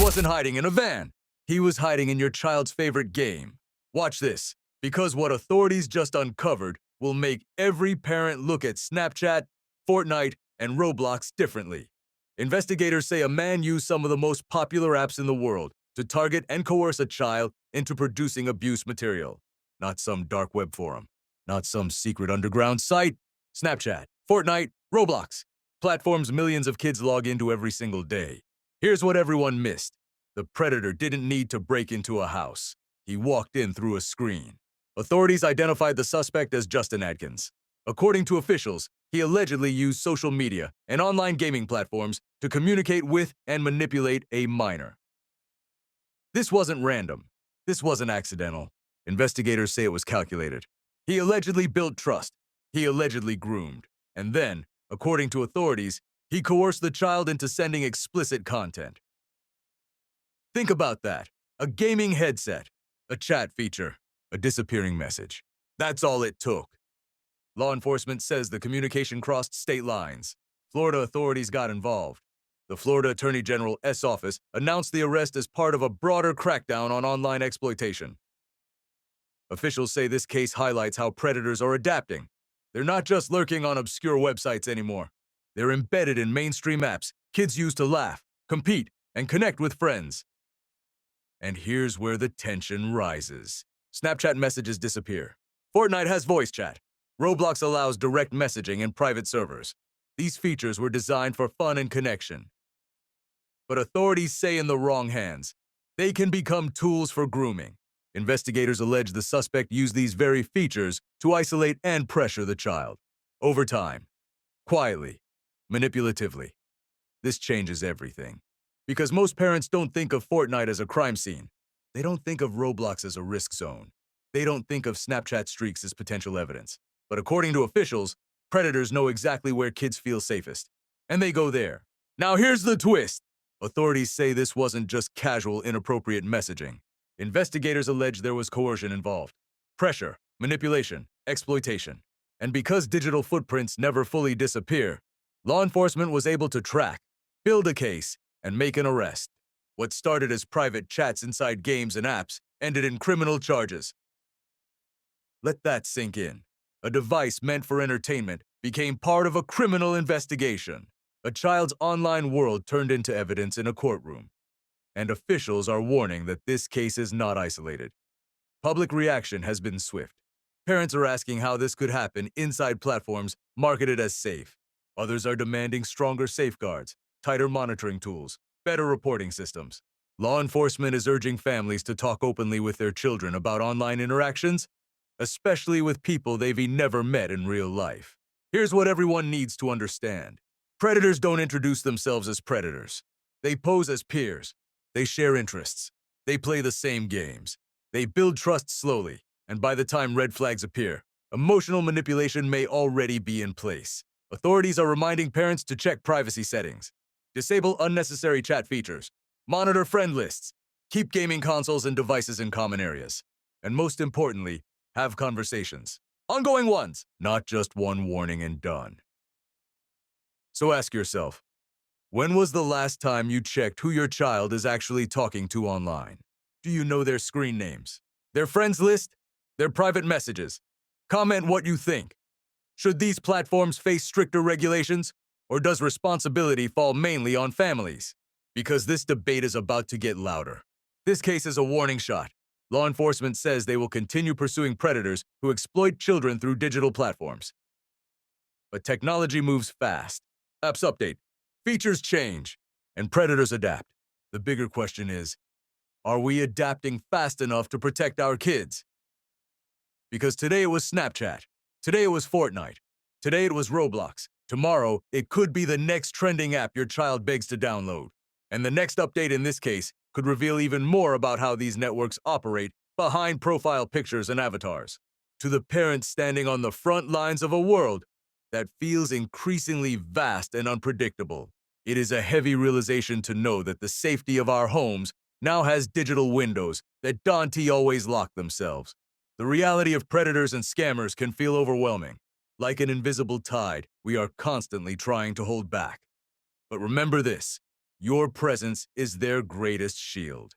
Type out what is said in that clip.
wasn't hiding in a van. He was hiding in your child's favorite game. Watch this, because what authorities just uncovered will make every parent look at Snapchat, Fortnite, and Roblox differently. Investigators say a man used some of the most popular apps in the world to target and coerce a child into producing abuse material. Not some dark web forum, not some secret underground site. Snapchat, Fortnite, Roblox, platforms millions of kids log into every single day. Here's what everyone missed. The predator didn't need to break into a house. He walked in through a screen. Authorities identified the suspect as Justin Adkins. According to officials, he allegedly used social media and online gaming platforms to communicate with and manipulate a minor. This wasn't random. This wasn't accidental. Investigators say it was calculated. He allegedly built trust. He allegedly groomed. And then, according to authorities, he coerced the child into sending explicit content. Think about that. A gaming headset, a chat feature, a disappearing message. That's all it took. Law enforcement says the communication crossed state lines. Florida authorities got involved. The Florida Attorney General's office announced the arrest as part of a broader crackdown on online exploitation. Officials say this case highlights how predators are adapting. They're not just lurking on obscure websites anymore. They're embedded in mainstream apps kids use to laugh, compete, and connect with friends. And here's where the tension rises. Snapchat messages disappear. Fortnite has voice chat. Roblox allows direct messaging in private servers. These features were designed for fun and connection. But authorities say in the wrong hands. They can become tools for grooming. Investigators allege the suspect used these very features to isolate and pressure the child. Over time. Quietly. Manipulatively. This changes everything. Because most parents don't think of Fortnite as a crime scene. They don't think of Roblox as a risk zone. They don't think of Snapchat streaks as potential evidence. But according to officials, predators know exactly where kids feel safest. And they go there. Now here's the twist. Authorities say this wasn't just casual, inappropriate messaging. Investigators allege there was coercion involved. Pressure, manipulation, exploitation. And because digital footprints never fully disappear, law enforcement was able to track, build a case, and make an arrest. What started as private chats inside games and apps ended in criminal charges. Let that sink in. A device meant for entertainment became part of a criminal investigation. A child's online world turned into evidence in a courtroom. And officials are warning that this case is not isolated. Public reaction has been swift. Parents are asking how this could happen inside platforms marketed as safe. Others are demanding stronger safeguards, tighter monitoring tools, better reporting systems. Law enforcement is urging families to talk openly with their children about online interactions, especially with people they've never met in real life. Here's what everyone needs to understand. Predators don't introduce themselves as predators. They pose as peers. They share interests. They play the same games. They build trust slowly, and by the time red flags appear, emotional manipulation may already be in place. Authorities are reminding parents to check privacy settings, disable unnecessary chat features, monitor friend lists, keep gaming consoles and devices in common areas, and most importantly, have conversations. Ongoing ones, not just one warning and done. So ask yourself, when was the last time you checked who your child is actually talking to online? Do you know their screen names, their friends list, their private messages? Comment what you think. Should these platforms face stricter regulations, or does responsibility fall mainly on families? Because this debate is about to get louder. This case is a warning shot. Law enforcement says they will continue pursuing predators who exploit children through digital platforms. But technology moves fast. Apps update, features change, and predators adapt. The bigger question is, are we adapting fast enough to protect our kids? Because today it was Snapchat, today it was Fortnite, today it was Roblox, tomorrow it could be the next trending app your child begs to download. And the next update in this case could reveal even more about how these networks operate behind profile pictures and avatars. To the parents standing on the front lines of a world that feels increasingly vast and unpredictable, it is a heavy realization to know that the safety of our homes now has digital windows that don't always lock themselves. The reality of predators and scammers can feel overwhelming. Like an invisible tide, we are constantly trying to hold back. But remember this, Your presence is their greatest shield.